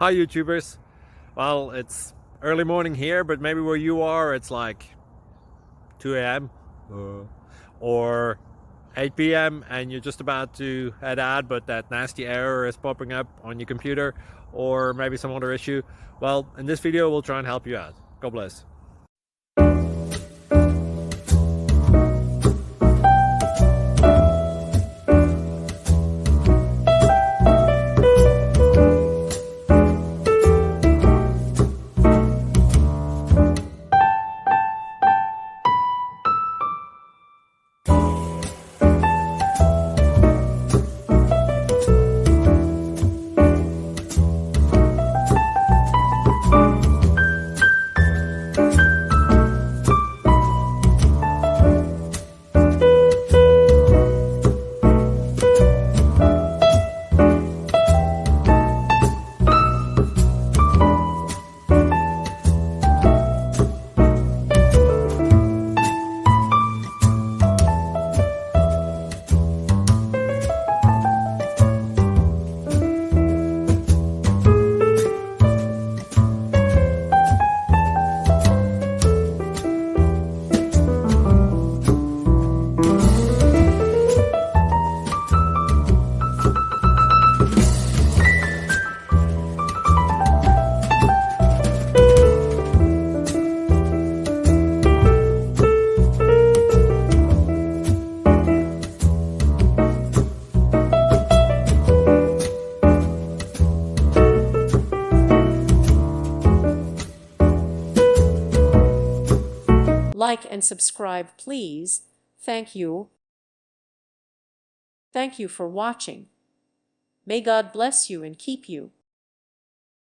Hi YouTubers. Well, it's early morning here, but maybe where you are it's like 2 a.m. or 8 p.m. and you're just about to head out, but that nasty error is popping up on your computer, or maybe some other issue. Well, in this video we'll try and help you out. God bless. Like and subscribe, please. Thank you. Thank you for watching. May God bless you and keep you.